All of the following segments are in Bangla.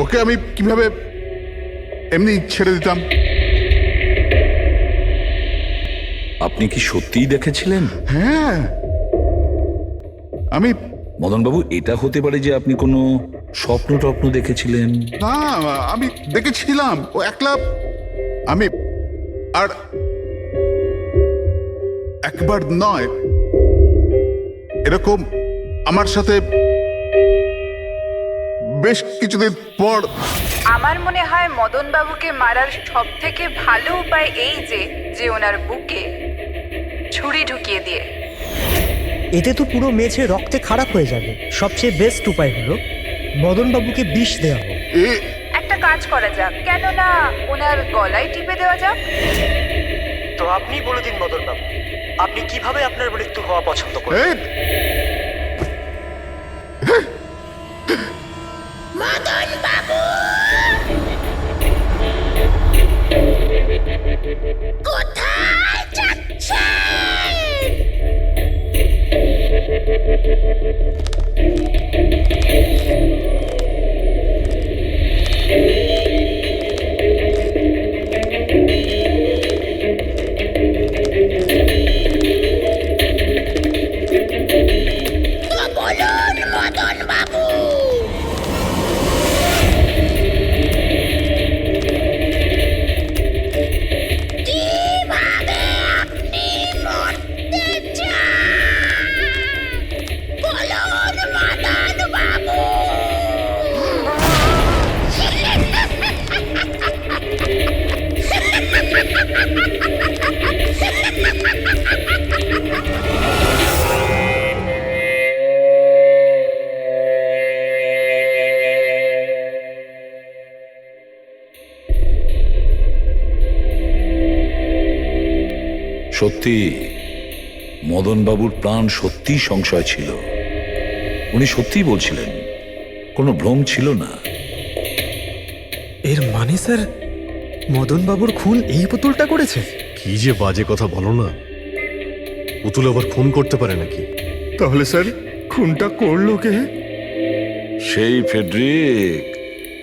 ওকে আমি কিভাবে এমনি ছেড়ে দিতাম? আপনি কি সত্যিই দেখেছিলেন? হ্যাঁ, আমি মদনবাবু, এটা হতে পারে যে আপনি কোনো স্বপ্ন টপ্ন দেখেছিলেন। না, আমি দেখেছিলাম ও একলা। আমি আর একবার নয়, এরকম আমার সাথে বেশ কিছুদিন পর। আমার মনে হয় মদন বাবুকে মারার সব থেকে ভালো উপায় এই যে ওনার বুকে ছুরি ঢুকিয়ে দিয়ে। এতে তো পুরো মেঝে রক্তে খারাপ হয়ে যাবে। সবচেয়ে বেস্ট উপায় হলো মদনবাবুকে বিষ দেওয়া হোক। একটা কাজ করা যাক, কেননা ওনার গলায় টিপে দেওয়া যাক। তো আপনি বলে দিন মদনবাবু, আপনি কিভাবে আপনার মৃত্যু হওয়া পছন্দ করেন? সত্যি মদনবাবুর প্রাণ সত্যিই সংশয় ছিল। উনি সত্যিই বলছিলেন, কোনো ভ্রম ছিল না। এর মানে স্যার, মদনবাবুর খুন এই পুতুলটা করেছে? কি যে বাজে কথা বলো না। পুতুল আবার খুন করতে পারে নাকি? তাহলে স্যার খুনটা করলো কে? সেই ফেডরিক,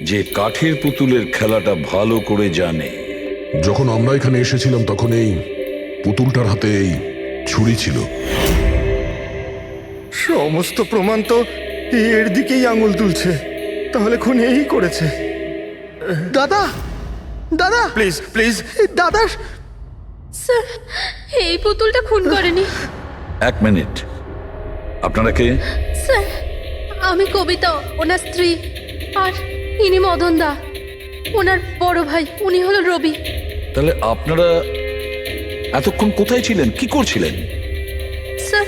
যে কাঠের পুতুলের খেলাটা ভালো করে জানে। যখন আমরা এখানে এসেছিলাম তখন এই পুতুলটার হাতে এই ছুরি ছিল। সমস্ত প্রমাণ তো এর দিকেই আঙুল তুলছে। তাহলে খুন এই করেছে। দাদা, দাদা প্লিজ প্লিজ, দাদা। স্যার, এই পুতুলটা খুন করেনি। এক মিনিট, আপনারা কে? স্যার, আমি কবিতা, ওনার স্ত্রী। আর ইনি মদন দা, ওনার বড় ভাই। উনি হলো রবি। তাহলে আপনারা এতক্ষণ কোথায় ছিলেন, কি করছিলেন? স্যার,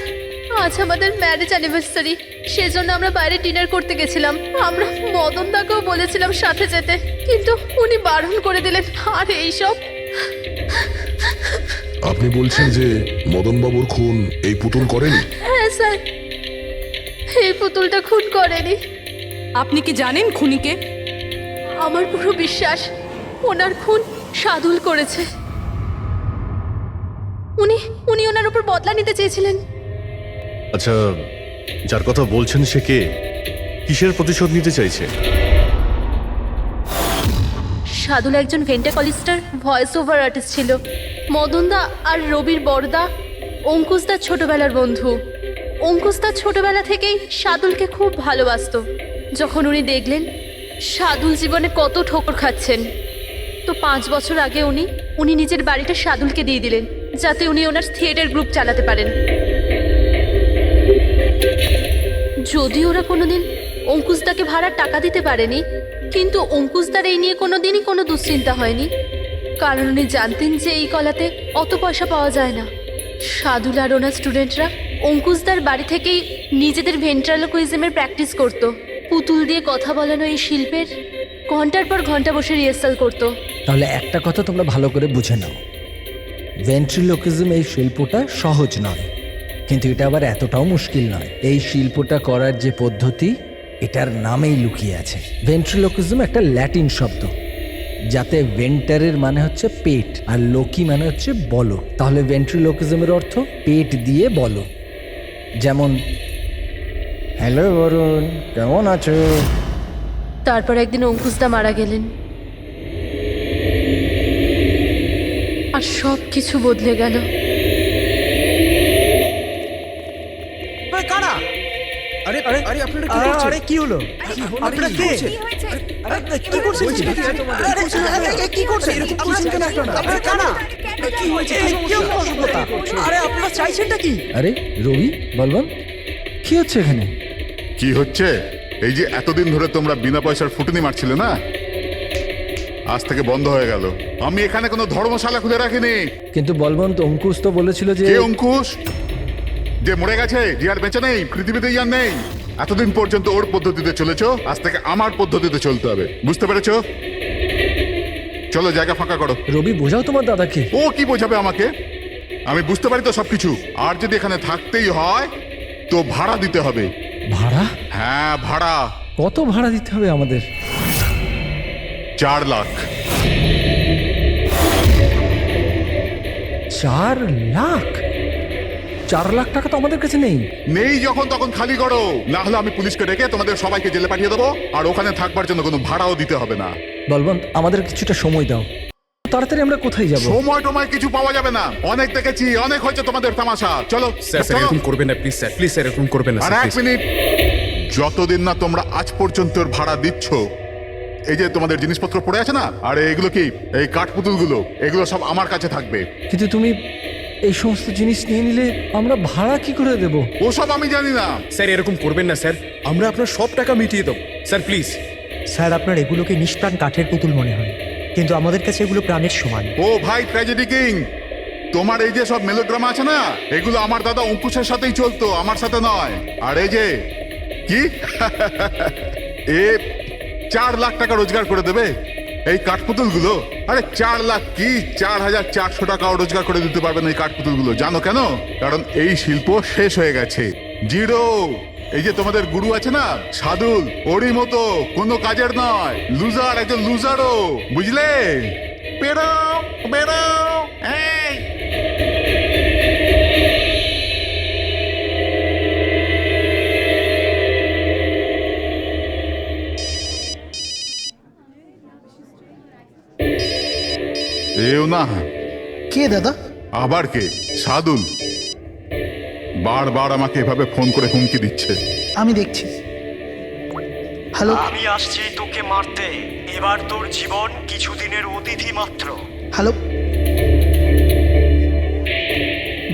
আজ আমাদের ম্যারেজ অ্যানিভার্সারি, সেজন্য আমরা বাইরে ডিনার করতে গেছিলাম। আমরা মদন দাকেও বলেছিলাম সাথে যেতে, কিন্তু উনি বারণ করে দিলেন। আর এইসব। আপনি বলছেন যে মদনবাবুর খুন এই পুতুল করেনি? হ্যাঁ স্যার, এই পুতুলটা খুন করেনি। আপনি কি জানেন খুনিকে? আমার পুরো বিশ্বাস ওনার খুন সাদুল করেছে। উনি ওনার উপর বদলা নিতে চেয়েছিলেন। আচ্ছা, যার কথা বলছেন সে কে? কিসের প্রতিশোধ নিতে চাইছে? সাদুল একজন ভেন্টাকলিস্টার ভয়েস ওভার আর্টিস্ট ছিল। মদনদা আর রবির বড়দা অঙ্কুশদার ছোটবেলার বন্ধু। অঙ্কুশদা ছোটবেলা থেকেই সাদুলকে খুব ভালোবাসতো। যখন উনি দেখলেন সাদুল জীবনে কত ঠোকর খাচ্ছেন, তো 5 বছর আগে উনি নিজের বাড়িটা সাদুলকে দিয়ে দিলেন, যাতে উনি ওনার থিয়েটার গ্রুপ চালাতে পারেন। যদি ওরা কোনোদিন অঙ্কুশদাকে ভাড়ার টাকা দিতে পারেনি, কিন্তু অঙ্কুশদার এই নিয়ে কোনোদিনই কোনো দুশ্চিন্তা হয়নি, কারণ উনি জানতেন যে এই কলাতে অত পয়সা পাওয়া যায় না। সাদুল আর ওনার স্টুডেন্টরা অঙ্কুশদার বাড়ি থেকেই নিজেদের ভেন্ট্রালোকুইজমের প্র্যাকটিস করত। পুতুল দিয়ে কথা বলানো এই শিল্পের ঘন্টার পর ঘন্টা বসে রিহার্সাল করতো। তাহলে একটা কথা তোমরা ভালো করে বুঝে নাও, ভেন্ট্রিলোকিজম এই শিল্পটা সহজ নয়, কিন্তু এটা আবার এতটাও মুশকিল নয়। এই শিল্পটা করার যে পদ্ধতি, এটার নামেই লুকিয়ে আছে। ভেন্ট্রিলোকিজম একটা ল্যাটিন শব্দ, যাতে ভেন্টারের মানে হচ্ছে পেট আর লোকি মানে হচ্ছে বলো। তাহলে ভেন্ট্রিলোকিজমের অর্থ পেট দিয়ে বলো। যেমন, হ্যালো বরুণ, কেমন আছো? তারপর একদিন অঙ্কুশদা মারা গেলেন, আর সব কিছু বদলে গেল। কারা? আরে আরে আরে আপনারা কি করছেন? আরে কি হলো? আপনারা কে? কি হয়েছে? কি করছেন? কি করছেন? আপনারা কেন আপনারা কারা? কি হয়েছে? কি অসুবিধা? আরে আপনারা চাইছেনটা কি? আরে রবি, বলবান, কি হচ্ছে এখানে? কি হচ্ছে? এই যে এতদিন ধরে তোমরা বিনা পয়সার ফুটনি মারছিলে না, আজ থেকে বন্ধ হয়ে গেল। আমি এখানে কোনো ধর্মশালা খুলে রাখিনি। কিন্তু বলবন্ত, অঙ্কুশ তো বলেছিল যে কে অঙ্কুশ? যে মরে গেছে, যে আর বেঁচে নেই, পৃথিবীতে আর নেই। এতদিন পর্যন্ত ওর পদ্ধতিতে চলেছো, আজ থেকে আমার পদ্ধতিতে চলতে হবে। বুঝতে পেরেছো? চলো জায়গা ফাঁকা করো। রবি, বোঝাও তোমার দাদাকে। ও কি বোঝাবে আমাকে? আমি বুঝতে পারি তো সবকিছু। আর যদি এখানে থাকতেই হয় তো ভাড়া দিতে হবে। ভাড়া? হ্যাঁ, ভাড়া। কত ভাড়া দিতে হবে আমাদের? 4 লাখ। 4 লাখ? 4 লাখ টাকা তো আমাদের কাছে নেই। নেই যখন তখন খালি করো, না হলে আমি পুলিশকে ডেকে তোমাদের সবাইকে জেলে পাঠিয়ে দেবো। আর ওখানে থাকবার জন্য কোনো ভাড়াও দিতে হবে না। বলবন্ত, আমাদের কিছুটা সময় দাও। তাড়াতাড়ি আমরা কোথায় যাব? সময় টময় কিছু পাওয়া যাবে না। অনেক দেখেছি, অনেক হয়েছে তোমাদের তামাশা। চলো স্যার চলো। এরকম করবেন না প্লিজ স্যার, প্লিজ স্যার এরকম করবেন না আর স্যার, এক মিনিট, যতদিন না তোমরা আজ পর্যন্ত ওর ভাড়া দিচ্ছ, এই যে তোমাদের জিনিসপত্র পড়ে আছে না, আর এগুলো কি, এই কাঠপুতুলগুলো, এগুলো সব আমার কাছে থাকবে। কিন্তু তুমি এই সমস্ত জিনিস নিয়ে নিলে আমরা ভাড়া কি করে দেব? ওসব আমি জানি না। স্যার এরকম করবেন না স্যার, আমরা আপনার সব টাকা মিটিয়ে দেবো স্যার, প্লিজ। স্যার, আপনার এগুলোকে নিষ্প্রাণ কাঠের পুতুল মনে হয়, কিন্তু আমাদের কাছে এগুলো প্রাণের সমান। ও ভাই ট্র্যাজেডি কিং, তোমার এই যে সব মেলোড্রামা আছে না, এগুলো আমার দাদা অঙ্কুশের সাথেই চলতো, আমার সাথে নয়। আর এই যে কি এ 4 লাখ টাকা রোজগার করে দেবে এই কাঠপুতুলগুলো। আরে 4 লাখ কি, 4,400 টাকাও রোজগার করে দিতে পারবে না এই কাঠপুতুলগুলো। জানো কেন? কারণ এই শিল্প শেষ হয়ে গেছে, জিরো। এই যে তোমাদের গুরু আছে না সাদুল, ওরই মতো কোনো কাজের নয়, লুজার, একজন লুজারও, বুঝলে? বেরো বেরো। এই এও না। কে দাদা? আবার কে? সাদুল বারবার আমাকে এভাবে ফোন করে হুমকি দিচ্ছে। আমি দেখছি। হ্যালো। আমি আসছি তোকে মারতে। এবার তোর জীবন কিছুদিনের অতিথি মাত্র। হ্যালো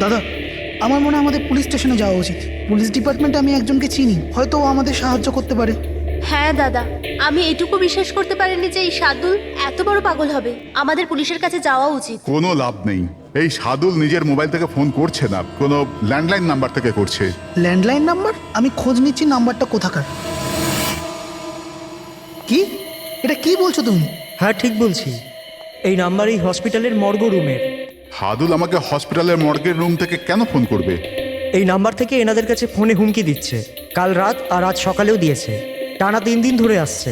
দাদা, আমার মনে হয় আমাদের পুলিশ স্টেশনে যাওয়া উচিত। পুলিশ ডিপার্টমেন্টে আমি একজনকে চিনি, হয়তো ও আমাদের সাহায্য করতে পারে। হ্যাঁ দাদা, আমি এটুকু বিশ্বাস করতে পারিনি যে এই সাদুল এত বড় পাগল হবে। আমাদের পুলিশের কাছে যাওয়া উচিত। কোনো লাভ নেই। এই সাদুল নিজের মোবাইল থেকে ফোন করছে না, কোনো ল্যান্ডলাইন নাম্বার থেকে করছে। Landline number? আমি খোঁজ নিচ্ছি নাম্বারটা কোথাকার। কি? এটা কি বলছো তুমি? হ্যাঁ ঠিক বলছি, এই নাম্বার এই হসপিটালের মর্গ রুমের। সাদুল আমাকে হসপিটালের মর্গের রুম থেকে কেন ফোন করবে? এই নাম্বার থেকে এনাদের কাছে ফোনে হুমকি দিচ্ছে। কাল রাত আর আজ সকালেও দিয়েছে, টানা 3 দিন ধরে আসছে।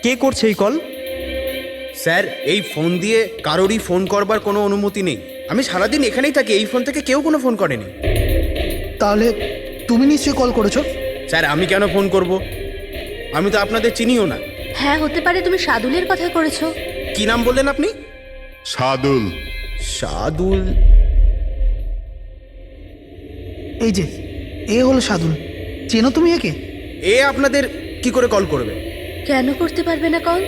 কে করছে এই কল? স্যার এই ফোন দিয়ে কারোরই ফোন করবার কোনো অনুমতি নেই। আমি সারাদিন এখানেই থাকি, এই ফোন থেকে কেউ কোনো ফোন করেনি। তাহলে তুমি নিশ্চয়ই কল করেছো? স্যার আমি কেন ফোন করব? আমি তো আপনাদের চিনিও না। হ্যাঁ হতে পারে তুমি সাদুলের কথা করেছো। কি নাম বললেন আপনি? সাদুল। সাদুল? এই যে এ হলো সাদুল, চেনো তুমি একে? এ আপনাদের কি করে কল করবে? কেন করতে পারবে না কল?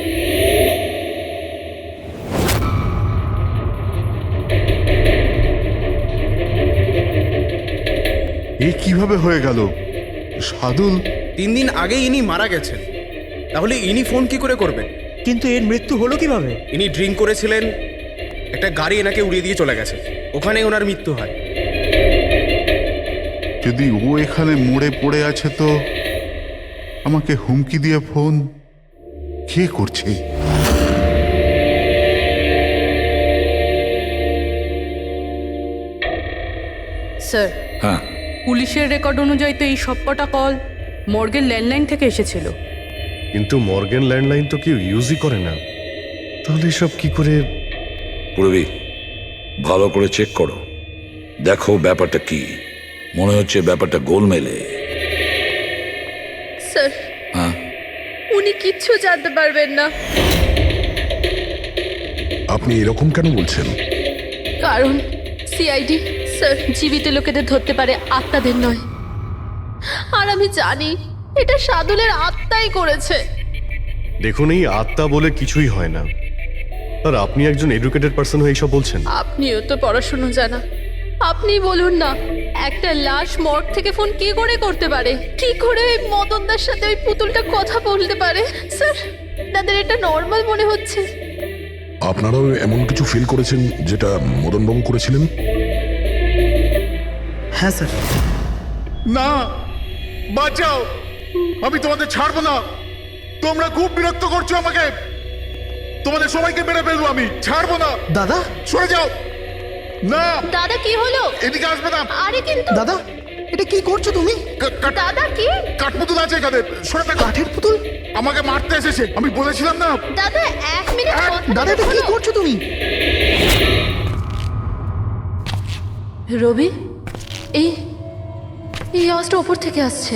এ কিভাবে হয়ে গেল? সাদুল 3 দিন আগে ইনি মারা গেছেন, তাহলে ইনি ফোন কি করে করবেন? কিন্তু এর মৃত্যু হলো কিভাবে? ইনি ড্রিঙ্ক করেছিলেন, একটা গাড়ি এনাকে উড়িয়ে দিয়ে চলে গেছে, ওখানে ওনার মৃত্যু হয়। যদি ও এখানে মরে পড়ে আছে তো আমাকে হুমকি দিয়ে ফোন কে করছে? স্যার, হ্যাঁ, পুলিশের রেকর্ড অনুযায়ী তো এই সবকটা কল মর্গের ল্যান্ডলাইন থেকে এসেছিল। কিন্তু মর্গেন ল্যান্ডলাইন তো কেউ ইউজই করে না, তাহলে এসব কি করে? পুরবি ভালো করে চেক করো, দেখো ব্যাপারটা কি। মনে হচ্ছে ব্যাপারটা গোলমেলে। স্যার, হ্যাঁ, উনি কি কিচ্ছু জানতে পারবেন না। আপনি এরকম কেন বলছেন? কারণ সিআইডি স্যার জীবিত লোকেদের ধরতে পারে, আত্মাদের নয়। আর আমি জানি এটা সাদুলের আত্মাই করেছে। দেখুন, এই আত্মা বলে কিছুই হয় না। আর আপনি একজন এডুকেটেড পার্সন হয়ে এইসব বলছেন? আপনিও তো পড়াশুনো জানা, আপনি বলুন না, একটা লাশ মর্গ থেকে ফোন কি করে করতে পারে? কি করে ওই মদনদার সাথে ওই পুতুলটা কথা বলতে পারে? স্যার, তাদের এটা নর্মাল মনে হচ্ছে। আপনারাও এমন কিছু ফিল করেছেন যেটা মদনবাবু করেছিলেন? হ্যাঁ স্যার। না, বাঁচাও, আমি তোমাদের ছাড়বো না। তোমরা খুব বিরক্ত করছো আমাকে। তোমাদের সবাইকে মেরে ফেলবো আমি, ছাড়বো না। দাদা, সরে যাও। না, দাদা কি হলো? এদিকে আসবে না। আরে কিন্তু দাদা, এটা কি করছো তুমি? দাদা কি? কাঠপুতুল আছে এখানে, সরে থাকো। কাঠের পুতুল? আমাকে মারতে এসেছে, আমি বলেছিলাম না। দাদা 1 মিনিট দাদা, এটা কি করছো তুমি? রবি, এই এই আওয়াজটা ওপর থেকে আসছে।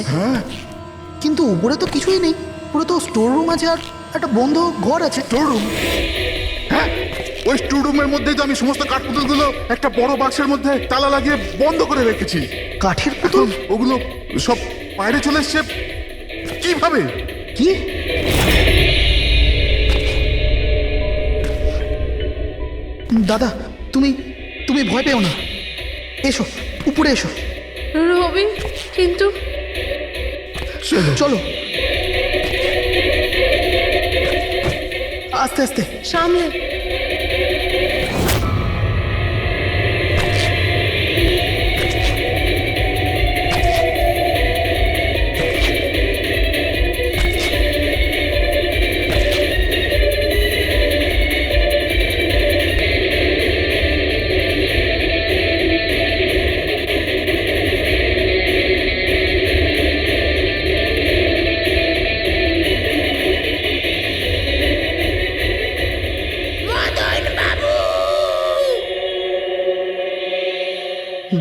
কিন্তু উপরে তো কিছুই নেই, পুরো তো স্টোর রুম আছে আর একটা বন্ধ ঘর আছে। Store room? হ্যাঁ, ওই স্টোর রুমের মধ্যেই তো আমি সমস্ত কাঠপুতুলগুলো একটা বড় বাক্সের মধ্যে তালা লাগিয়ে বন্ধ করে রেখেছি। কাঠের পুতুল? ওগুলো সব বাইরে চলে এসছে কিভাবে? কি? দাদা, তুমি তুমি ভয় পেও না, এসো উপরে এসো। রবি, কিন্তু চলো আস্তে আস্তে সামলে।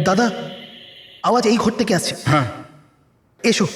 দাদা, আওয়াজ এই ঘর থেকে আসছে। হ্যাঁ, এসো।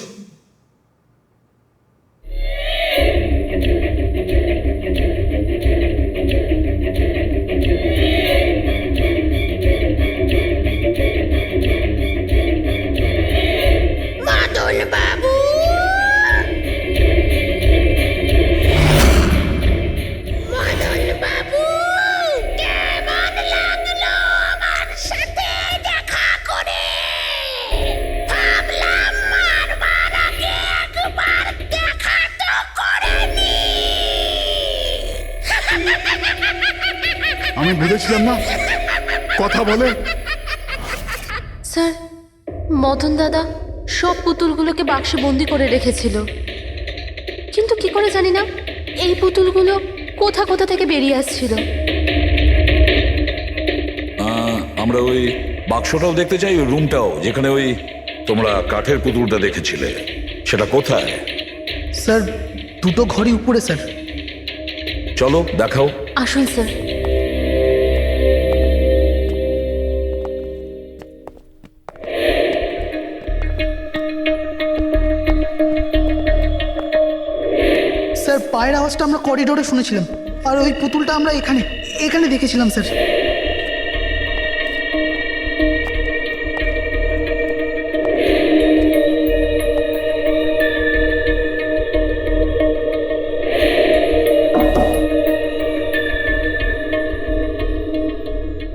আমি বুঝেছিলাম না, কথা বলে। স্যার, মদন দাদা সব পুতুলগুলোকে বাক্সে বন্দি করে রেখেছিল, কিন্তু কি করে জানি না এই পুতুলগুলো কোথা কোথা থেকে বেরিয়ে আসছিল। আমরা ওই বাক্সটাও দেখতে চাই, ওই রুমটাও যেখানে ওই তোমরা কাঠের পুতুলটা দেখেছিলে, সেটা কোথায়? স্যার, দুটো ঘরই উপরে স্যার। চলো দেখাও। আসুন স্যার। স্যার, পায়ের আওয়াজটা আমরা করিডোরে শুনেছিলাম, আর ওই পুতুলটা আমরা এখানে এখানে দেখেছিলাম স্যার।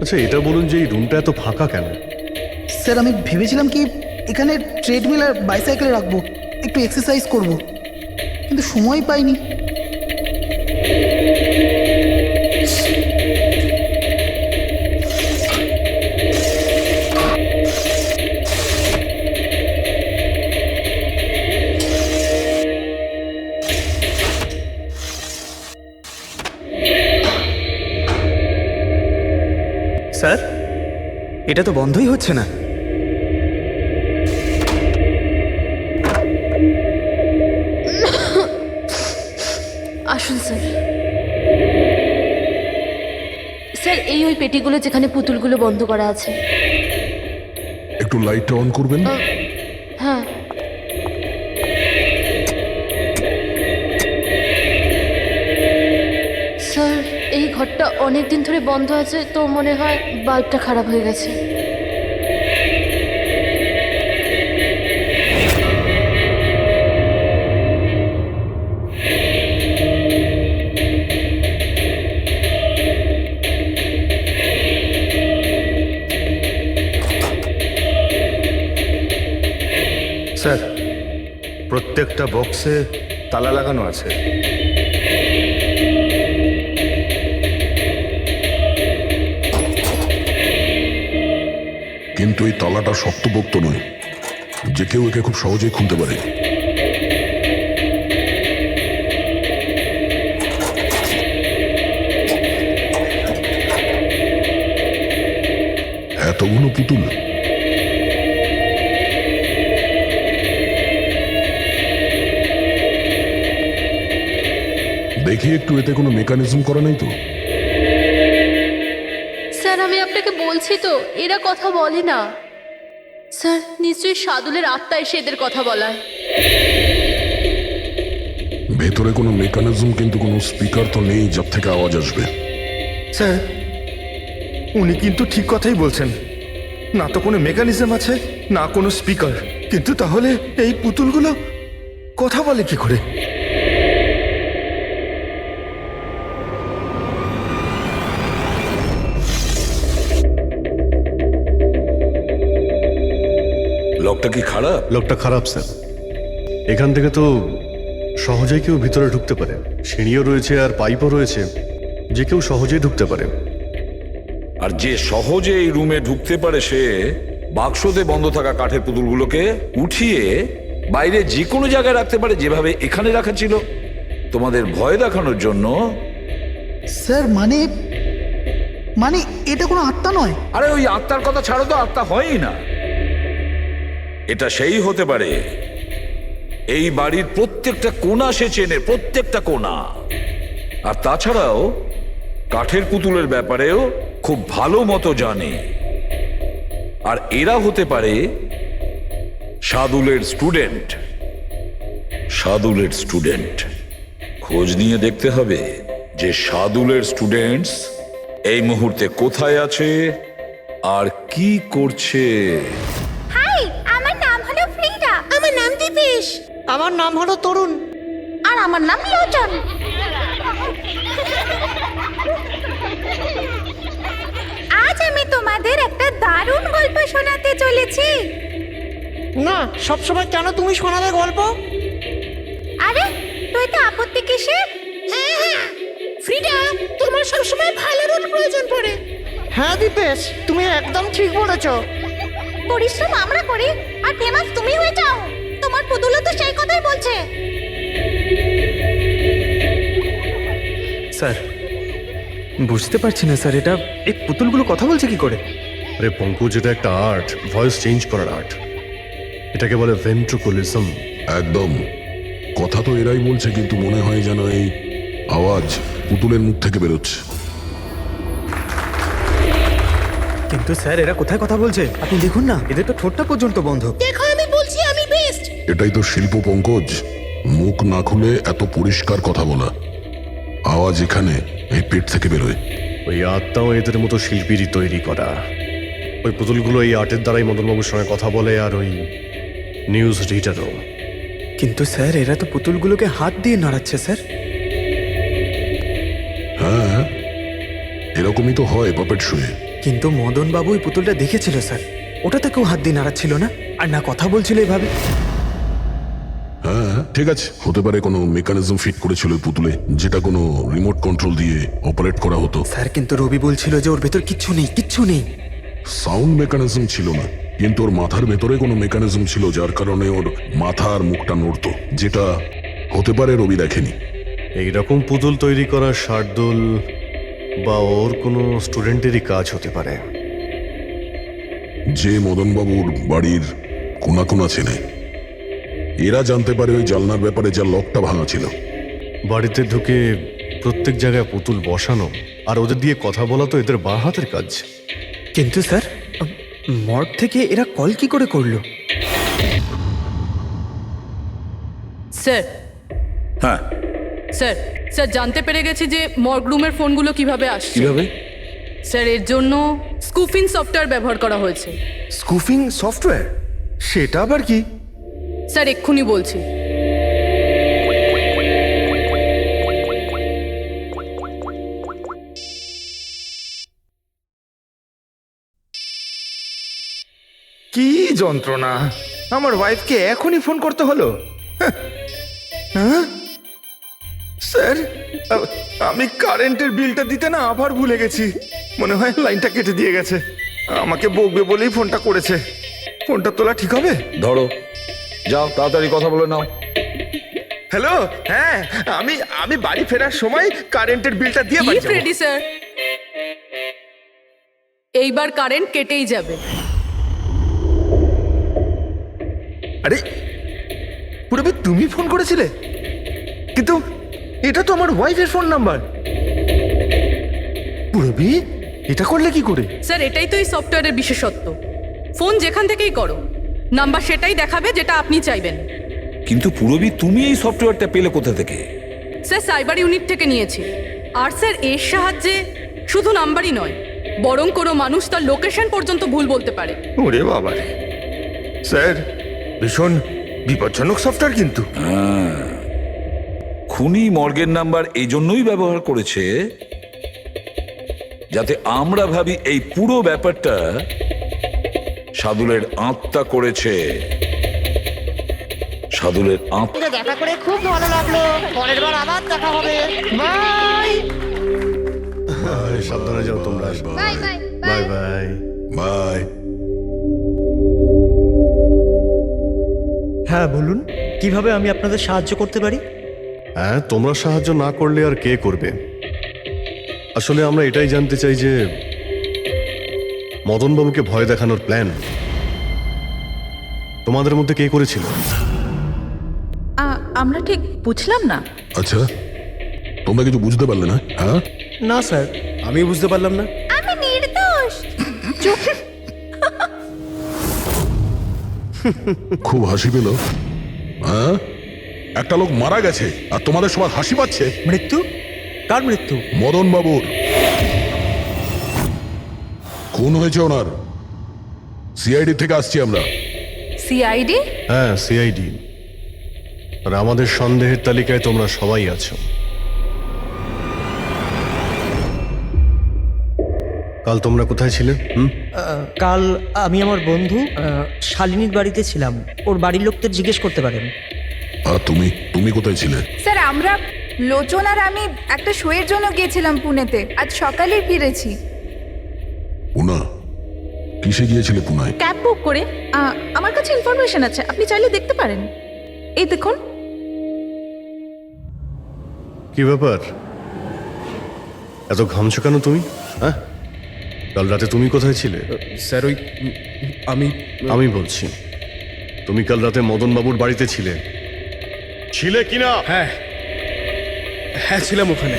আচ্ছা, এটা বলুন যে এই রুমটা এত ফাঁকা কেন? স্যার, আমি ভেবেছিলাম কি এখানে ট্রেডমিল আর বাইসাইকেল রাখবো, একটু এক্সারসাইজ করব, কিন্তু সময় পাইনি। স্যার, এটা তো বন্ধই হচ্ছে না। আসুন স্যার। স্যার, এই ওই পেটিগুলো যেখানে পুতুলগুলো বন্ধ করা আছে। একটু লাইটটা অন করবেন? হ্যাঁ। স্যার এই ঘরটা অনেক দিন ধরে বন্ধ আছে, তো মনে হয় বাল্বটা খারাপ হয়ে গেছে। স্যার, প্রত্যেকটা বক্সে তালা লাগানো আছে। কিন্তু এই তালাটা শক্তপোক্ত নয়, যে কেউ একে খুব সহজেই খুলতে পারে। এতগুলো পুতুল, দেখি একটু, এতে কোনো মেকানিজম করা নেই তো? স্যার আমি আপনাকে বলছি তো, এরা কথা বলে না। স্যার নিশ্চয়ই সাদুলের আত্মা এসে এদের কথা বলায়। ভেতরে কোনো মেকানিজম কিন্তু কোনো স্পিকার তো নেই যার থেকে আওয়াজ আসবে। স্যার, উনি কিন্তু ঠিক কথাই বলছেন। না তো কোনো মেকানিজম আছে, না কোনো স্পিকার। কিন্তু তাহলে এই পুতুলগুলো কথা বলে কি করে? লকটা কি খারাপ? লোকটা খারাপ স্যার। এখান থেকে তো সহজেই কেউ ভিতরে ঢুকতে পারে। সিঁড়িও রয়েছে আর পাইপও রয়েছে, যে কেউ সহজেই ঢুকতে পারে। আর যে সহজে এই রুমে ঢুকতে পারে সে বাক্সতে বন্ধ থাকা কাঠের পুতুলগুলোকে উঠিয়ে বাইরে যে কোনো জায়গায় রাখতে পারে, যেভাবে এখানে রাখা ছিল তোমাদের ভয় দেখানোর জন্য। স্যার মানে মানে এটা কোনো আত্মা নয়। আরে ওই আত্মার কথা ছাড়ো তো, আত্মা হয়ই না। এটা সেই হতে পারে এই বাড়ির প্রত্যেকটা কোণা সে চেনে, প্রত্যেকটা কোণা। আর তাছাড়াও কাঠের পুতুলের ব্যাপারেও খুব ভালো মতো জানে। আর এরা হতে পারে সাদুলের স্টুডেন্ট। সাদুলের স্টুডেন্ট খোঁজ নিয়ে দেখতে হবে যে সাদুলের স্টুডেন্টস এই মুহূর্তে কোথায় আছে আর কি করছে। হাই, আমার নাম হলো ফ্রিডা। আমার নাম দীপেশ। আমার নাম হলো তরুণ। আর আমার নাম লোচন। আজ আমি তোমাদের একটা দারুণ গল্প শোনাতে চলেছি। না, সবসময় কেন তুমি শোনাবে গল্প? আরে তুই তো আপত্তি কিসের? হ্যাঁ ফ্রিডা, তোমার সবসময় ভালো রোল প্রয়োজন পড়ে। হ্যাঁ দীপেশ, তুমি একদম ঠিক বলেছো। পরিশ্রম আমরা করি আর ফেমাস তুমি হয়ে যাও। তোমার পুতুলও তো সেই কথাই বলছে। স্যার, বুঝতে পারছি না স্যার, এটা এই পুতুলগুলো কথা বলছে কি করে? আরে পঙ্কজ, এটা একটা আর্ট, ভয়েস চেঞ্জ করার আর্ট। এটাকে বলে ভেন্ট্রিকুলিজম। একদম। কথা তো এরাই বলছে, কিন্তু মনে হয় যেন এই আওয়াজ পুতুলের মুখ থেকে বেরোচ্ছে। কিন্তু স্যার, এরা কোথায় কথা বলছে? আপনি দেখুন না, এদের তো ঠোঁটটা পর্যন্ত বন্ধ। দেখো, আমি বলছি আমি বেস্ট। এটাই তো শিল্প পঙ্কজ, মুখ না খুলে এত পরিষ্কার কথা বলা। আওয়াজ এখানে এই পেট থেকে বেরোয়। ওই আর্টটাও এদের মতো শিল্পীরই তৈরি করা। ওই পুতুলগুলো এই আর্টের দ্বারাই মদনবাবুর সঙ্গে কথা বলে, আর ওই নিউজ রিডারও। কিন্তু স্যার, এরা তো পুতুলগুলোকে হাত দিয়ে নাড়াচ্ছে স্যার। হ্যাঁ, এরকমই তো হয় পাপেট শুয়ে। কিন্তু মদন বাবু ওই পুতুলটা দেখেছিল স্যার, ওটাতে কেউ হাত দিয়ে নাড়াচ্ছিল না, আর না কথা বলছিল এভাবে। হ্যাঁ ঠিক আছে, হতে পারে কোনো মেকানিজম ফিট করেছিল ওই পুতুলে, যেটা কোনো রিমোট কন্ট্রোল দিয়ে অপারেট করা হতো। স্যার, কিন্তু রবি বলছিল যে ওর ভেতর কিচ্ছু নেই, কিচ্ছু নেই। সাউন্ড মেকানিজম ছিল না, কিন্তু ওর মাথার ভেতরে কোনো মেকানিজম ছিল, যার কারণে ওর মাথা আর মুখটা নড়তো, যেটা হতে পারে রবি দেখেনি। এইরকম পুতুল তৈরি করা শার্দুল বা ওর কোনো স্টুডেন্টেরই কাজ হতে পারে। যে মদনবাবুর বাড়ির কোনা কোনা চেনে, এরা জানতে পারে ওই জানলার ব্যাপারে, যার লকটা ভাঙা ছিল। বাড়িতে ঢুকে প্রত্যেক জায়গায় পুতুল বসানো আর ওদের দিয়ে কথা বলা তো এদের বাঁ হাতের কাজ। কিন্তু স্যার, মর্গ থেকে এরা কল কি করে করলো? স্যার, হ্যাঁ, স্যার স্যার জানতে পেরে গেছি যে মর্গ রুমের ফোনগুলো কিভাবে আসছে। কিভাবে? স্যার এর জন্য স্কুফিং সফটওয়্যার ব্যবহার করা হয়েছে। স্কুফিং সফটওয়্যার? সেটা আবার কি? স্যার এক্ষুনি বলছি। কি যন্ত্রণা! আমার ওয়াইফকে এখনই ফোন করতে হলো। হ্যাঁ স্যার, আমি কারেন্টের বিলটা দিতে না আবার ভুলে গেছি। মনে হয় লাইনটা কেটে দিয়ে গেছে। আমাকে বকবে বলেই ফোনটা করেছে। ফোনটা তোলা ঠিক হবে? ধরো, যাও তাড়াতাড়ি কথা বলে নাও। হ্যালো, হ্যাঁ, আমি বাড়ি ফেরার সময় কারেন্টের বিলটা দিয়ে বাড়ি যাবো। রেডি স্যার, এইবার কারেন্ট কেটেই যাবে। আরে পুরবি, তুমি ফোন করেছিলে? কিন্তু এটা তো আমার ওয়াইফের ফোন নাম্বার। পুরবি, এটা করলে কি করে? স্যার এটাই তো এই সফটওয়্যারের বিশেষত্ব। ফোন যেখান থেকেই করো, নাম্বার সেটাই দেখাবে যেটা আপনি চাইবেন। কিন্তু পুরবি, তুমি এই সফটওয়্যারটা পেলে কোথা থেকে? স্যার সাইবার ইউনিট থেকে নিয়েছি। আর স্যার এর সাহায্যে শুধু নাম্বারই নয়, বরং কোনো মানুষ তার লোকেশন পর্যন্ত ভুল বলতে পারে। ওরে বাবা রে! স্যার, ভীষণ বিপজ্জনক সফটওয়্যার কিন্তু। খুনি মর্গের নাম্বার এই জন্যই ব্যবহার করেছে যাতে আমরা ভাবি এই পুরো ব্যাপারটা সাদুলের আত্মা করেছে। সাদুলের আত্মা। দেখা করে খুব ভালো লাগলো, পরের বার আবার দেখা হবে। বাই সাবধানে যাও তোমরা। Bye bye bye bye bye. হ্যাঁ বলুন, কিভাবে আমি আপনাদের সাহায্য করতে পারি? হ্যাঁ, তোমরা সাহায্য না করলে আর কে করবে? আসলে আমরা এটাই জানতে চাই যে মদনবাবুকে ভয় দেখানোর প্ল্যান তোমাদের মধ্যে কে করেছিল? আমরা ঠিক বুঝলাম না। আচ্ছা, তোমরা কিছু বুঝতে পারলে না? হ্যাঁ, না স্যার, আমি বুঝতে পারলাম না। আমি নির্দোষ। চুপ। খুব হাসি পেল। হ্যাঁ, একটা লোক মারা গেছে আর তোমাদের সবার হাসি পাচ্ছে। মৃত্যু? কার মৃত্যু? মদন বাবুর খুন হয়েছে ওনার। সিআইডি থেকে আসছি আমরা। সিআইডি? হ্যাঁ, সিআইডি। আর আমাদের সন্দেহের তালিকায় তোমরা সবাই আছো। কাল তোমরা কোথায় ছিলে? কাল আমি আমার বন্ধু শালিনীর বাড়িতে ছিলাম। ওর বাড়ির লোকদের জিজ্ঞেস করতে পারেন। আর তুমি তুমি কোথায় ছিলে? স্যার আমরা লোচন আর আমি একটা শোয়ের জন্য গিয়েছিলাম পুনেতে। আজ সকালেই ফিরেছি। পুনা? কিসে গিয়েছিলে পুনায়? ক্যাব বুক করে। আমার কাছে ইনফরমেশন আছে, আপনি চাইলে দেখতে পারেন। এই দেখুন। কি ব্যাপার, এত ঘামছো কেন তুমি? হ্যাঁ, কাল রাতে তুমি কোথায় ছিলে? স্যার ওই আমি বলছি, তুমি কাল রাতে মদনবাবুর বাড়িতে ছিলে কিনা? হ্যাঁ হ্যাঁ ছিলাম ওখানে,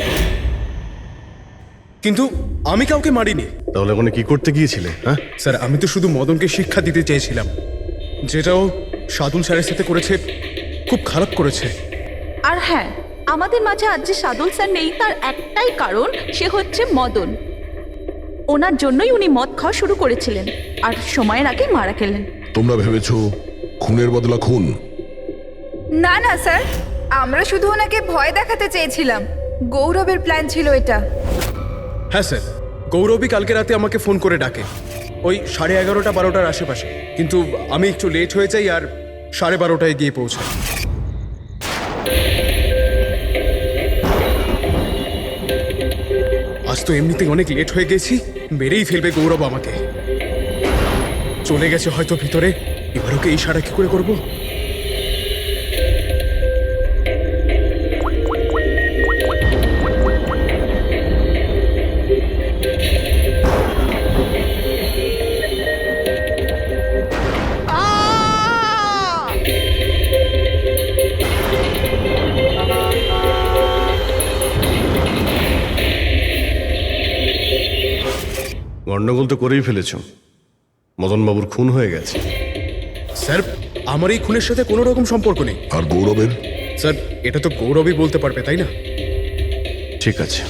কিন্তু আমি কাউকে মারিনি। তাহলে ওখানে কি করতে গিয়েছিলে? হ্যাঁ স্যার, আমি তো শুধু মদনকে শিক্ষা দিতে চেয়েছিলাম। যেটাও সাদুল স্যারের সাথে করেছে, খুব খারাপ করেছে। আর হ্যাঁ, আমাদের মাঝে আজ যে সাদুল স্যার নেই তার একটাই কারণ, সে হচ্ছে মদন। ওনার জন্যই উনি মদ খাওয়া শুরু করেছিলেন আর সময়ের আগে মারা গেলেন। তোমরা ভেবেছো খুনের বদলা খুন? না না স্যার, আমরা শুধু ওনাকে ভয় দেখাতে চেয়েছিলাম। গৌরবের প্ল্যান ছিল এটা। হ্যাঁ স্যার, গৌরবই কালকে রাতে আমাকে ফোন করে ডাকে, ওই 11:30-12টার আশেপাশে। কিন্তু আমি একটু লেট হয়ে যাই আর 12:30টায় গিয়ে পৌঁছাই। আজ তো এমনিতেই অনেক লেট হয়ে গেছি, মেরেই ফেলবে গৌরব আমাকে। চলে গেছে হয়তো ভিতরে, এবার ওকে ইশারা কি করে করবো? গন্ডগোল তো করেই ফেলেছ, মদনবাবুর খুন হয়ে গেছে। স্যার, আমার এই খুনের সাথে কোনো রকম সম্পর্ক নেই। আর গৌরবের? স্যার, এটা তো গৌরবই বলতে পারবে, তাই না? ঠিক আছে,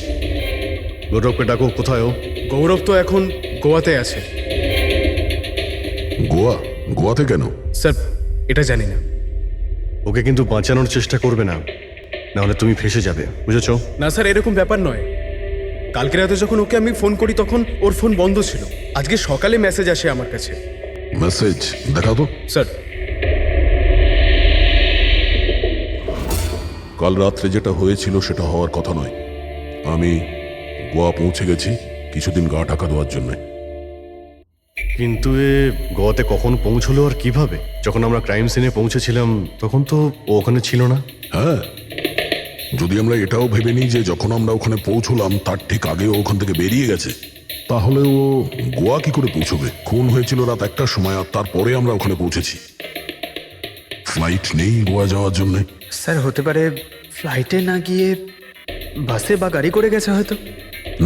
গৌরবকে ডাকো। কোথায় ও? গৌরব তো এখন গোয়াতে আছে। গোয়াতে কেন? স্যার এটা জানি না। ওকে কিন্তু বাঁচানোর চেষ্টা করবে না, নাহলে তুমি ফেসে যাবে, বুঝেছো? না স্যার, এরকম ব্যাপার নয়। কালকে রাতে যখন ওকে আমি ফোন করি তখন ওর ফোন বন্ধ ছিল। আজকে সকালে মেসেজ আসে আমার কাছে। মেসেজ দেখাও তো। স্যার কাল রাত্রে যেটা হয়েছিল সেটা হওয়ার কথা নয়। আমি গোয়া পৌঁছে গেছি কিছুদিন গা ঢাকা দেওয়ার জন্য। কিন্তু এ গোয়াতে কখন পৌঁছলো আর কিভাবে? যখন আমরা ক্রাইম সিনে পৌঁছেছিলাম তখন তো ও ওখানে ছিল না। হ্যাঁ, যদি আমরা এটাও ভেবে নিই যে যখন আমরা ওখানে পৌঁছলাম তার ঠিক আগে ও ওখান থেকে বেরিয়ে গেছে, তাহলে ও গোয়া কি করে পৌঁছবে? খুন হয়েছিল রাত 1টার সময়, আর তারপরে আমরা ওখানে পৌঁছেছি। ফ্লাইট নেই গোয়া যাওয়ার জন্য। স্যার হতে পারে ফ্লাইটে না গিয়ে বাসে বা গাড়ি করে গেছে হয়তো।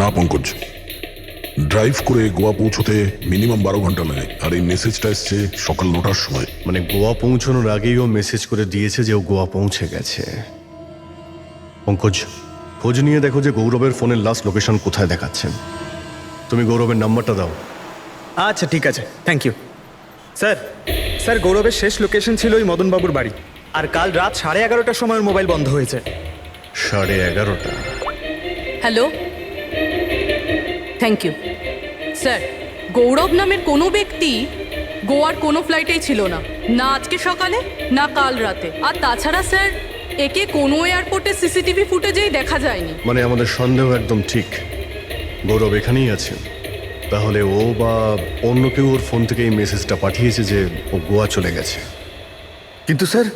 না পঙ্কজ, ড্রাইভ করে গোয়া পৌঁছতে মিনিমাম 12 ঘন্টা লাগে, আর এই মেসেজটা এসছে সকাল 9টার সময়। মানে গোয়া পৌঁছানোর আগেই ও মেসেজ করে দিয়েছে যে ও গোয়া পৌঁছে গেছে। পঙ্কজ, খোঁজ নিয়ে দেখো যে গৌরবের ফোনের লাস্ট লোকেশন কোথায় দেখাচ্ছে। তুমি গৌরবের নাম্বারটা দাও। আচ্ছা ঠিক আছে, থ্যাংক ইউ। স্যার গৌরবের শেষ লোকেশন ছিল ওই মদনবাবুর বাড়ি, আর কাল রাত 11:30টার সময় ওর মোবাইল বন্ধ হয়েছে। 11:30। Hello, thank you sir. Gaurav নামের কোনো ব্যক্তি গোয়ার কোনো ফ্লাইটেই ছিল না, না আজকে সকালে না কাল রাতে। আর তাছাড়া স্যার, একে কোনো এয়ারপোর্টে সিসিটিভি ফুটেজেই দেখা যায়নি। মানে আমাদের সন্দেহ একদম ঠিক, গৌরব এখানেই আছে। তাহলে ও বা অন্য কেউ ওর ফোন থেকে এই মেসেজটা পাঠিয়েছে যে ও গোয়া চলে গেছে। কিন্তু স্যার,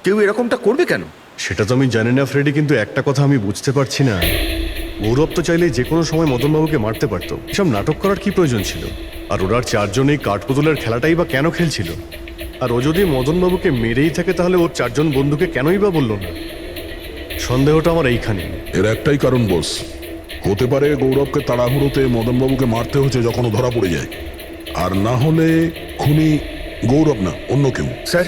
কেউ এরকমটা করবে কেন? সেটা তো আমি জানি না ফ্রেডি, কিন্তু একটা কথা আমি বুঝতে পারছি না, গৌরব তো চাইলে যে কোনো সময় মদনবাবুকে মারতে পারতো। এসব নাটক করার কি প্রয়োজন ছিল? আর ওরা 4 জন এই কাঠপুতুলের খেলাটাই বা কেন খেলছিল? আর ও যদি মদনবাবুকে মেরেই থাকে তাহলে ওর 4 জন বন্ধুকে কেনই বা বললো না? সন্দেহটা আমার এইখানে। এর একটাই কারণ বস, হতে পারে গৌরবকে তাড়াহুড়োতে মদনবাবুকে মারতে হচ্ছে যখন ও ধরা পড়ে যায়, আর না হলে খুনি গৌরব না অন্য কেউ। স্যার,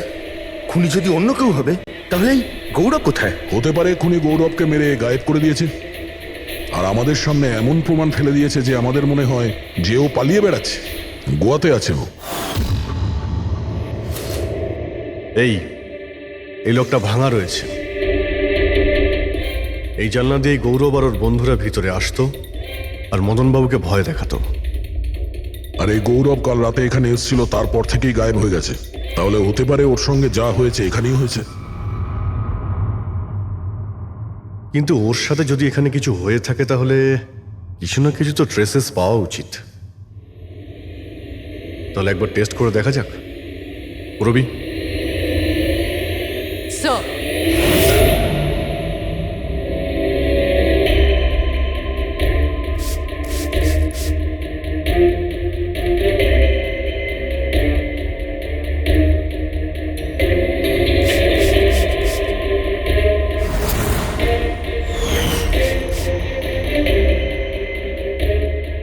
খুনি যদি অন্য কেউ হবে তাহলে এই গৌরব কোথায়? হতে পারে খুনি গৌরবকে মেরে গায়েব করে দিয়েছে, আর আমাদের সামনে এমন প্রমাণ ফেলে দিয়েছে যে আমাদের মনে হয় যে ও পালিয়ে বেড়াচ্ছে, গোয়াতে আছে ও। এই লোকটা ভাঙা রয়েছে। এই জানলা দিয়ে গৌরব আর ওর বন্ধুরা ভিতরে আসতো আর মদনবাবুকে ভয় দেখাতো। আর এই গৌরব কাল রাতে এখানে এসেছিল, তারপর থেকেই গায়েব হয়ে গেছে। তাহলে হতে পারে ওর সঙ্গে যা হয়েছে এখানেই হয়েছে। কিন্তু ওর সাথে যদি এখানে কিছু হয়ে থাকে তাহলে কিছু না কিছু তো ট্রেসেস পাওয়া উচিত। তাহলে একবার টেস্ট করে দেখা যাক। রবি, স্যার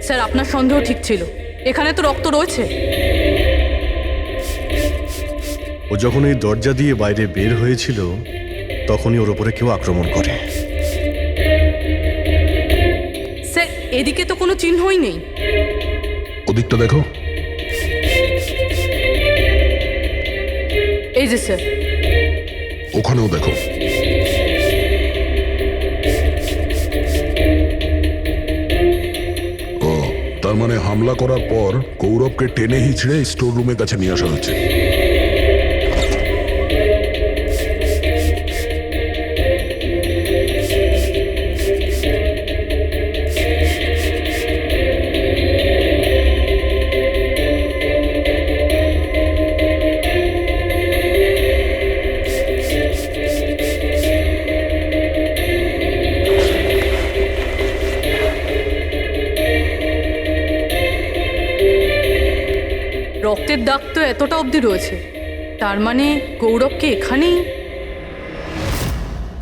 স্যার, আপনার সন্দেহ ঠিক ছিল, এখানে তো রক্ত রয়েছে। ও যখন এই দরজা দিয়ে বাইরে বের হয়েছিল তখনই ওর উপরে কেউ আক্রমণ করে। স্যার, এদিকে তো কোনো চিহ্নই নেই। ওদিকটা দেখো। এই যে স্যার, ওখানেও দেখো। ও, তার মানে হামলা করার পর গৌরবকে টেনে হিচড়ে স্টোর রুমের কাছে নিয়ে আসা হয়েছে। রক্তের দাগ তো এতটা অবধি রয়েছে, তার মানে গৌরবকে এখানেই।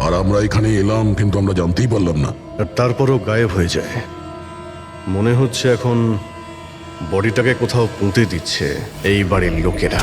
আর আমরা এখানে এলাম কিন্তু আমরা জানতেই পারলাম না। আর তারপরও গায়েব হয়ে যায়। মনে হচ্ছে এখন বডিটাকে কোথাও পুঁতে দিচ্ছে এই বাড়ির লোকেরা।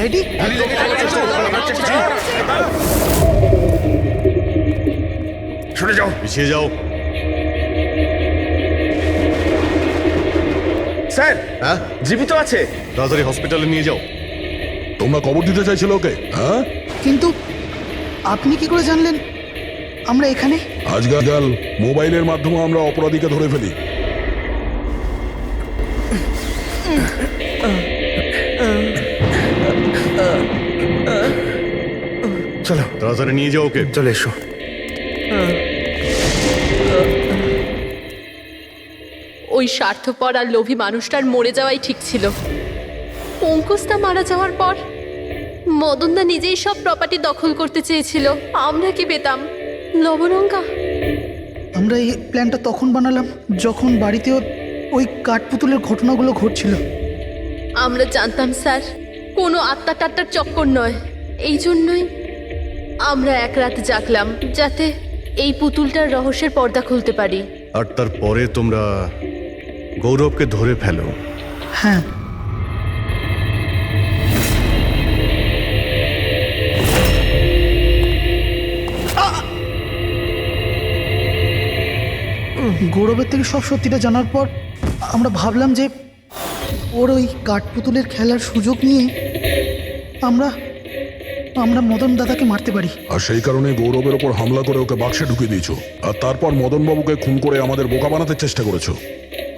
সিআইডি? সরে যাও পিছিয়ে যাও। স্যার, হ্যাঁ, জীবিত আছে। তাড়াতাড়ি হসপিটালে নিয়ে যাও। তোমরা কবর দিতে চাইছিল ওকে, হ্যাঁ? কিন্তু আপনি কি করে জানলেন আমরা এখানে? আজকাল মোবাইলের মাধ্যমে আমরা অপরাধীকে ধরে ফেলি। চলো তাড়াতাড়ি নিয়ে যাও ওকে। চলে এসো। ওই স্বার্থপর আর লোভী মানুষটার মরে যাওয়াই ঠিক ছিল। অঙ্কুশদা মারা যাওয়ার পর মদনদা নিজেই সব প্রপার্টি দখল করতে চেয়েছিল। আমরা কি পেতাম? লবণঙ্কা। আমরা এই প্ল্যানটা তখন বানালাম যখন বাড়িতেও ওই কাঠপুতুলের ঘটনাগুলো ঘটছিল। আমরা জানতাম স্যার কোনো আত্মা টাত্মার চক্কর নয়। এই জন্যই আমরা এক রাত জাগলাম যাতে এই পুতুলটার রহস্যের পর্দা খুলতে পারি। আর তারপরে তোমরা গৌরবকে ধরে ফেলো। হ্যাঁ, গৌরবের থেকে সব সত্যিটা জানার পর আমরা ভাবলাম যে ওর ওই কাঠপুতুলের খেলার সুযোগ নিয়ে আমরা মদন দাদাকে মারতে পারি। আর সেই কারণে গৌরবের ওপর হামলা করে ওকে বাক্সে ঢুকিয়ে দিয়েছো, আর তারপর মদন বাবুকে খুন করে আমাদের বোকা বানাতে চেষ্টা করেছো।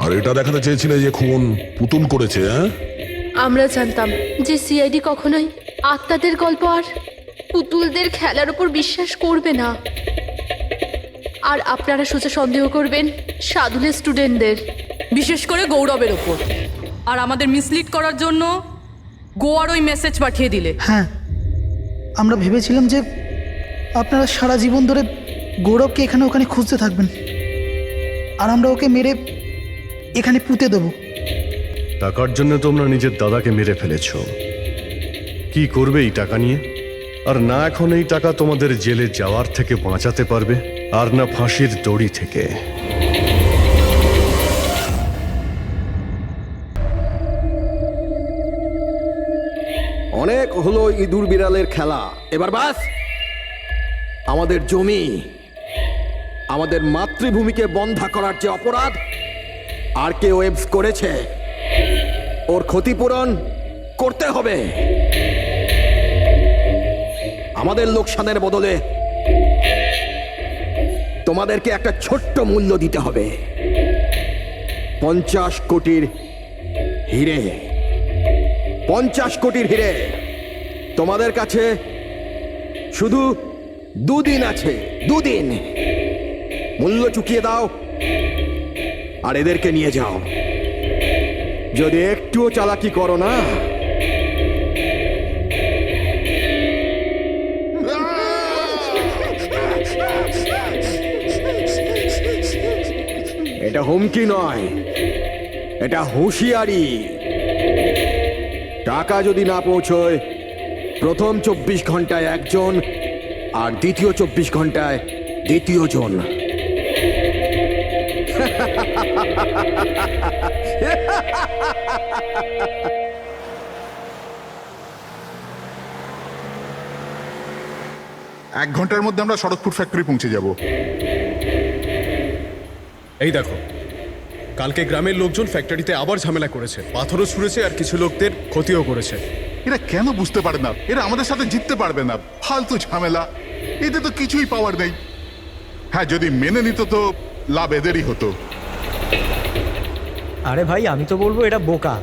আর এটা দেখাতে চেয়েছিলে যে খুন পুতুল করেছে, হ্যাঁ? আমরা জানতাম যে সিআইডি কখনোই আত্মাদের গল্প আর পুতুলদের খেলার উপর বিশ্বাস করবে না। আর আপনারা সোজা সন্দেহ করবেন সাধুলের স্টুডেন্টদের, বিশেষ করে গৌরবের ওপর। আর আমাদের মিসলিড করার জন্য গোয়ার ওই মেসেজ পাঠিয়ে দিলে। হ্যাঁ, আমরা ভেবেছিলাম যে আপনারা সারা জীবন ধরে গৌরবকে এখানে ওখানে খুঁজতে থাকবেন আর আমরা ওকে মেরে এখানে পুঁতে দেবো। টাকার জন্য তোমরা নিজের দাদাকে মেরে ফেলেছো। কি করবে এই টাকা নিয়ে? আর না এখন এই টাকা তোমাদের জেলে যাওয়ার থেকে বাঁচাতে পারবে, আর না ফাঁসির দড়ি থেকে। অনেক হলো ইঁদুর বিড়ালের খেলা, এবার বাস। আমাদের জমি, আমাদের মাতৃভূমিকে বন্ধা করার যে অপরাধ আর কে ওয়েবস করেছে, ওর ক্ষতিপূরণ করতে হবে। আমাদের লোকসানের বদলে তোমাদেরকে একটা ছোট্ট মূল্য দিতে হবে। 50 কোটির হিরে। 50 কোটির হিরে। তোমাদের কাছে শুধু 2 দিন আছে, 2 দিন। মূল্য চুকিয়ে দাও আর এদেরকে নিয়ে যাও। যদি একটুও চালাকি করো না, এটা হুমকি নয়, এটা হুঁশিয়ারি। টাকা যদি না পৌঁছয়, প্রথম 24 ঘন্টায় একজন আর দ্বিতীয় 24 ঘন্টায় দ্বিতীয় জন। এক ঘন্টার মধ্যে আমরা সড়কপুর ফ্যাক্টরি পৌঁছে যাব। এই দেখো, কালকে গ্রামের লোকজন ফ্যাক্টরিতে আবার ঝামেলা করেছে, পাথরও ছুঁড়েছে আর কিছু লোকদের ক্ষতিও করেছে। এরা কেন বুঝতে পারে না এরা আমাদের সাথে জিততে পারবে না? ফালতু ঝামেলা, এতে তো কিছুই পাওয়ার নেই। হ্যাঁ, যদি মেনে নিত তো লাভ এদেরই হতো। আরে ভাই, আমি তো বলবো এটা বোকা।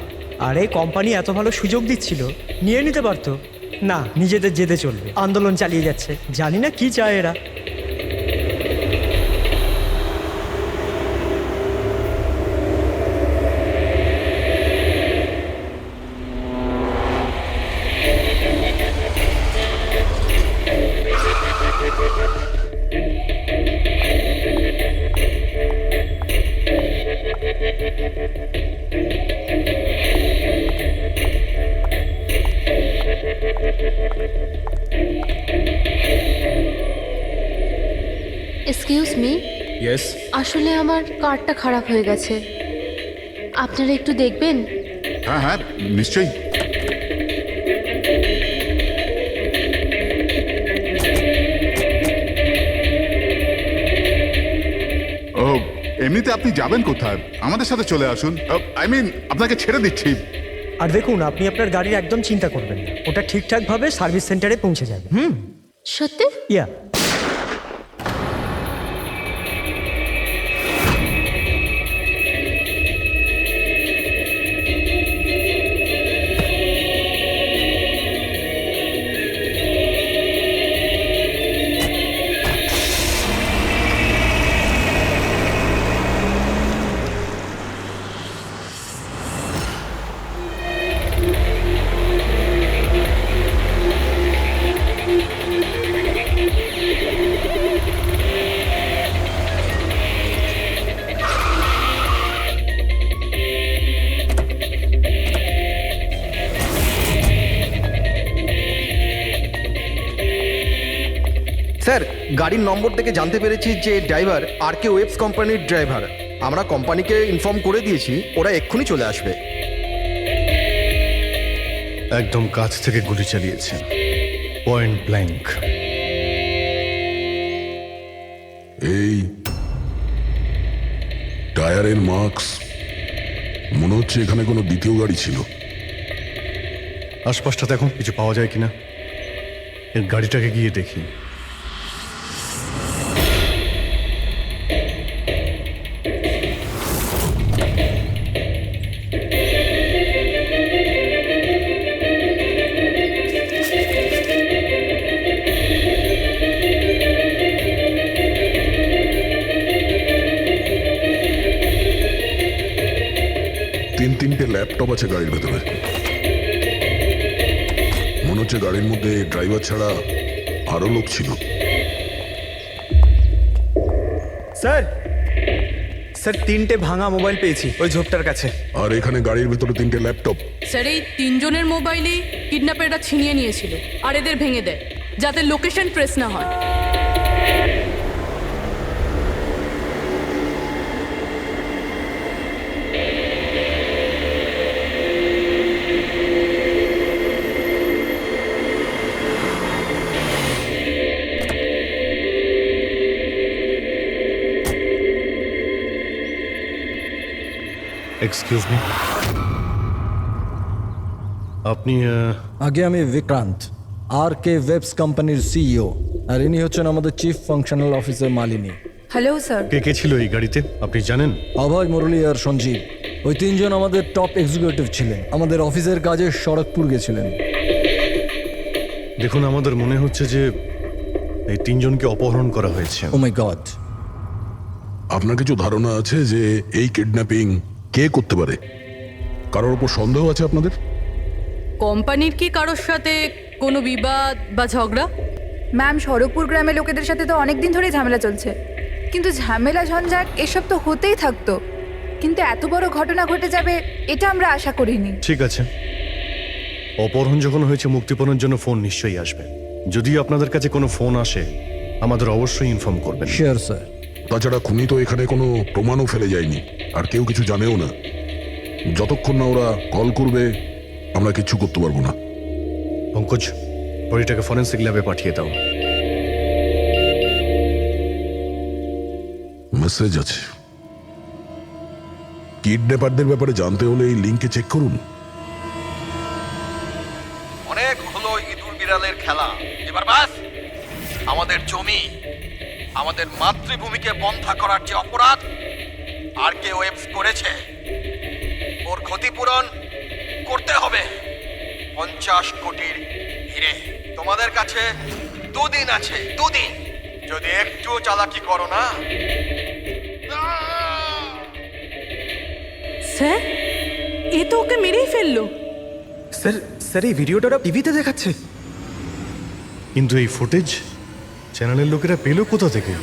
আরে কোম্পানি এত ভালো সুযোগ দিচ্ছিল, নিয়ে নিতে পারতো। না, নিজেদের জেদে চলবে, আন্দোলন চালিয়ে যাচ্ছে। জানি না কি চায় এরা। Excuse me. ইয়েস। আসলে আমার কার্ডটা খারাপ হয়ে গেছে, আপনারা একটু দেখবেন? হ্যাঁ হ্যাঁ, নিশ্চয়ই। এমনিতে আপনি যাবেন কোথায়? আমাদের সাথে চলে আসুন। আই মিন আপনাকে ছেড়ে দিচ্ছি। আর দেখুন, আপনি আপনার গাড়ির একদম চিন্তা করবেন না, ওটা ঠিকঠাকভাবে সার্ভিস সেন্টারে পৌঁছে যাবে। সত্যি? ইয়া। স্যার, গাড়ির নম্বর থেকে জানতে পেরেছি যে ড্রাইভার RK ওয়েবস কোম্পানির ড্রাইভার। আমরা কোম্পানিকে ইনফর্ম করে দিয়েছি, ওরা এক্ষুনি চলে আসবে। একদম কাছ থেকে গুলি চালিয়েছে, পয়েন্ট ব্ল্যাঙ্ক। এই টায়ারের মার্কস, মনে হচ্ছে এখানে কোনো দ্বিতীয় গাড়ি ছিল। আশপাশটাতে এখন কিছু পাওয়া যায় কিনা, এর গাড়িটাকে গিয়ে দেখি। তিনটে ল্যাপটপ আছে গাড়ির ভেতরে। মনে হচ্ছে গাড়ির মধ্যে ড্রাইভার ছাড়া আরো লোক ছিল। স্যার, স্যার 3টে ভাঙা মোবাইল পেয়েছি ওই ঝোপটার কাছে। আর এখানে গাড়ির ভেতরে 3টে ল্যাপটপ। স্যার, এই 3 জনের মোবাইলেই কিডন্যাপাররা ছিনিয়ে নিয়েছিল আর এদের ভেঙে দেয় যাতে লোকেশন ট্রেস না হয়। এক্সকিউজ মি, আপনি আগে আমি বিক্রান্ত, RK ওয়েবস কোম্পানির CEO, আর ইনি হচ্ছেন আমাদের chief functional officer Malini. Hello sir. কে কে ছিল এই গাড়িতে আপনি জানেন? অভয়, মুরলী আর সঞ্জীব, ওই 3 জন আমাদের টপ এক্সিকিউটিভ ছিলেন, আমাদের অফিসের কাজে সড়কপুর গেছিলেন। দেখুন, আমাদের মনে হচ্ছে যে এই 3 জনকে অপহরণ করা হয়েছে। ও মাই গড। আপনার কিছু ধারণা আছে যে এই কিডন্যাপিং কে করতে পারে? কারোর উপর সন্দেহ আছে আপনাদের? কোম্পানির কি কারোর সাথে কোনো বিবাদ বা ঝগড়া? ম্যাম, সড়কপুর গ্রামের লোকেদের সাথে তো অনেক দিন ধরেই ঝামেলা চলছে, কিন্তু ঝামেলা ঝঞ্ঝাট এসব তো হতেই থাকতো, কিন্তু এত বড় ঘটনা ঘটে যাবে এটা আমরা আশা করিনি। ঠিক আছে, অপহরণ যখন হয়েছে, মুক্তিপণের জন্য ফোন নিশ্চয়ই আসবে। যদি আপনাদের কাছে কোনো ফোন আসে আমাদের অবশ্যই ইনফর্ম করবেন। Sure sir. তাছাড়া খুনি তো এখানে কোনো প্রমাণও ফেলে যায়নি, আর কেউ কিছু জানেও না। যতক্ষণ না ওরা কল করবে আমরা কিচ্ছু করতে পারবো না। পঙ্কজ, বডিটাকে ফরেন্সিক ল্যাবে পাঠিয়ে দাও। মেসেজ আছে। কিডন্যাপারদের ব্যাপারে জানতে হলে এই লিঙ্কে চেক করুন। অনেক হলো ইঁদুর বিড়ালের খেলা, এবার বাস। আমাদের জমি, আমাদের মাতৃভূমিকে বন্ধা করার যে অপরাধ RK ওয়েবস করেছে, ওর ক্ষতিপূরণ করতে হবে 50 কোটির হিরে। তোমাদের কাছে 2 দিন আছে, 2 দিন। যদি একটু চালাকি করো না। স্যার, এ তো ওকে মেরেই ফেললো। স্যার, স্যার এই ভিডিওটা ওরা টিভিতে দেখাচ্ছে। কিন্তু এই ফুটেজ চ্যানেলের লোকেরা পেল কোথা থেকে?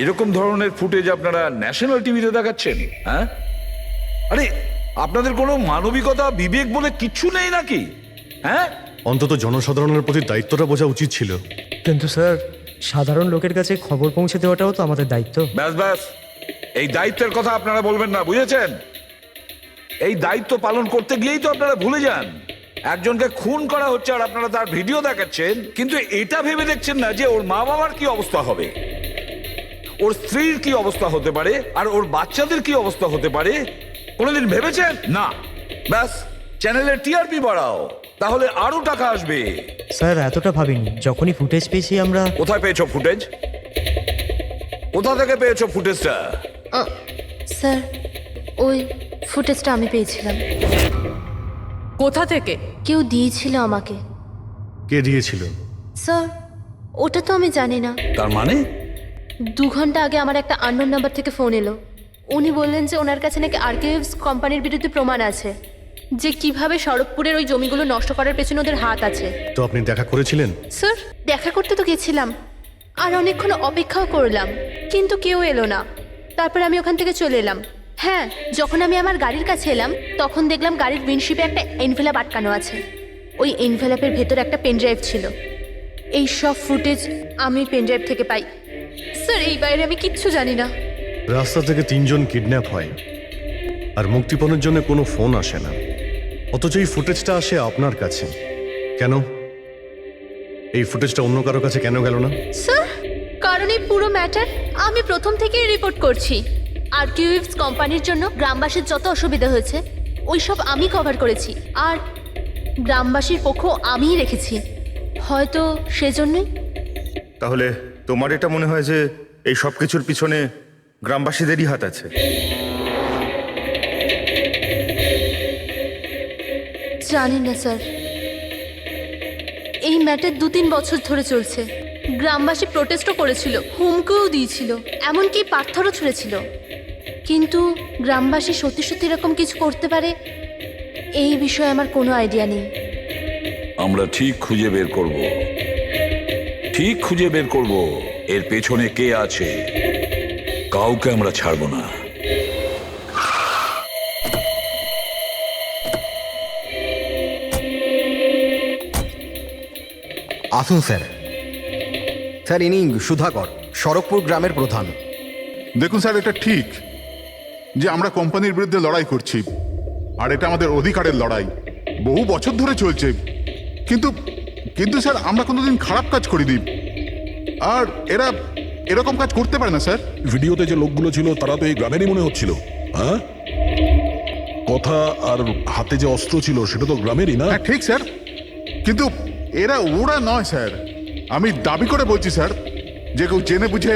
এরকম ধরনের ফুটেজ আপনারা ন্যাশনাল টিভিতে দেখাচ্ছেন? হ্যাঁ, আরে আপনাদের কোনো মানবিকতা বিবেক বলে কিচ্ছু নেই নাকি? হ্যাঁ, অন্তত জনসাধারণের প্রতি দায়িত্বটা বোঝা উচিত ছিল। কিন্তু স্যার, সাধারণ লোকের কাছে খবর পৌঁছে দেওয়াটাও তো আমাদের দায়িত্ব। ব্যাস ব্যাস, এই দায়িত্বের কথা আপনারা বলবেন না, বুঝেছেন? এই দায়িত্ব পালন করতে গিয়েই তো আপনারা ভুলে যান একজনকে খুন করা হচ্ছে আর আপনারা তার ভিডিও দেখাচ্ছেন, কিন্তু এটা ভেবে দেখছেন না যে ওর মা বাবার কি অবস্থা হবে। ওর স্ত্রীর কি অবস্থা হতে পারে আর ওর বাচ্চাদের কি অবস্থা হতে পারে কোনোদিন ভেবেছেন? না। ব্যাস, চ্যানেলের টিআরপি বাড়াও, তাহলে আরো টাকা আসবে। স্যার এতটা ভাবিনি, যখনই ফুটেজ পেয়েছি আমরা। কোথায় পেয়েছো ফুটেজ? কোথা থেকে পেয়েছো ফুটেজটা? স্যার ওই ফুটেজটা আমি পেয়েছিলাম। কোথা থেকে? কেউ দিয়েছিল আমাকে। কে দিয়েছিল? স্যার ওটা তো আমি জানি না। তার মানে 2 ঘন্টা আগে আমার একটা আননোন নাম্বার থেকে ফোন এলো। উনি বললেন যে ওনার কাছে নাকি আরকেএভস কোম্পানির বিরুদ্ধে প্রমাণ আছে, যে কিভাবে শরৎপুরের ওই জমিগুলো নষ্ট করার পেছনে ওদের হাত আছে। তো আপনি দেখা করেছিলেন? স্যার দেখা করতে তো গেছিলাম, আর অনেকক্ষণ অপেক্ষাও করলাম, কিন্তু কেউ এলো না। তারপর আমি ওখান থেকে চলে এলাম। হ্যাঁ, যখন আমি আমার গাড়ির কাছে এলাম তখন দেখলাম গাড়ির উইন্ডশিপে একটা এনভেলাপ আটকানো আছে। ওই এনভেলাপের ভেতর একটা পেনড্রাইভ ছিল। এই সব ফুটেজ আমি পেনড্রাইভ থেকে পাই। স্যার এই বাইরে আমি কিচ্ছু জানি না। রাস্তা থেকে 3 জন কিডন্যাপ হয় আর মুক্তিপণের জন্য কোনো ফোন আসে না, অথচ এই ফুটেজটা আসে আপনার কাছে। কেন এই ফুটেজটা অন্য কারো কাছে কেন গেল না? স্যার কারণ এই পুরো ম্যাটার আমি প্রথম থেকেই রিপোর্ট করছি। আরকেএভস কোম্পানির জন্য গ্রামবাসীর যত অসুবিধা হয়েছে ওই সব আমি কভার করেছি, আর গ্রামবাসীর পক্ষ আমিই রেখেছি। হয়তো সেজন্যই। তাহলে তোমার এটা মনে হয় যে এই সব কিছুর পিছনে গ্রামবাসীদেরই হাত আছে? জানি না স্যার, এই ম্যাটার 2-3 বছর ধরে চলছে। গ্রামবাসী প্রোটেস্টও করেছিল, হুমকিও দিয়েছিল, এমনকি পাথরও ছুঁড়েছিল। কিন্তু গ্রামবাসী সত্যি সত্যি এরকম কিছু করতে পারে এই বিষয়ে আমার কোনো আইডিয়া নেই। আমরা ঠিক খুঁজে বের করব, ঠিক খুঁজে বের করব এর পেছনে কে আছে। কাউকে আমরা ছাড়বো না। আসুন স্যার। স্যার ইনি সুধাকর, শরৎপুর গ্রামের প্রধান। দেখুন স্যার, এটা ঠিক যে আমরা কোম্পানির বিরুদ্ধে লড়াই করছি, আর এটা আমাদের অধিকারের লড়াই, বহু বছর ধরে চলছে। কিন্তু কিন্তু স্যার আমরা কোনোদিন খারাপ কাজ করিনি, আর এরা এরকম কাজ করতে পারে না স্যার। ভিডিওতে যে লোকগুলো ছিল তারা তো এই গ্রামেরই মনে হচ্ছিল। হ্যাঁ, কথা আর হাতে যে অস্ত্র ছিল সেটা তো গ্রামেরই না? হ্যাঁ ঠিক স্যার, কিন্তু ওরা নয় স্যার। আমি দাবি করে বলছি স্যার যে কেউ জেনে বুঝে